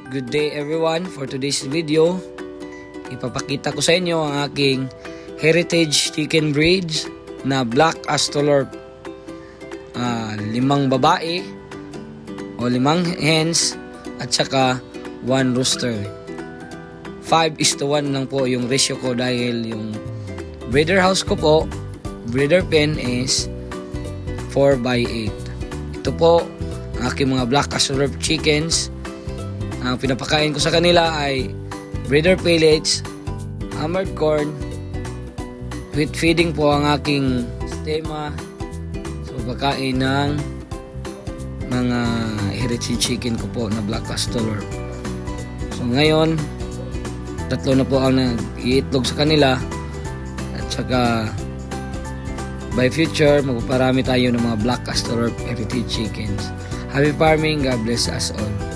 Good day everyone. For today's video, ipapakita ko sa inyo ang aking heritage chicken breeds na Black Australorp. 5 babae o 5 hens at saka 1 rooster. 5:1 lang po yung ratio ko dahil yung breeder house ko po, breeder pen is 4/8. Ito po ang aking mga Black Australorp chickens. Ang pinapakain ko sa kanila ay breeder pellets, hammered corn, wheat feeding po ang aking sistema. So pagkain ng mga heritage chicken ko po na Black Australorp. So ngayon, 3 na po ang nag-iitlog sa kanila at saka by future magpaparami tayo ng mga Black Australorp heritage chickens. Happy farming, God bless us all.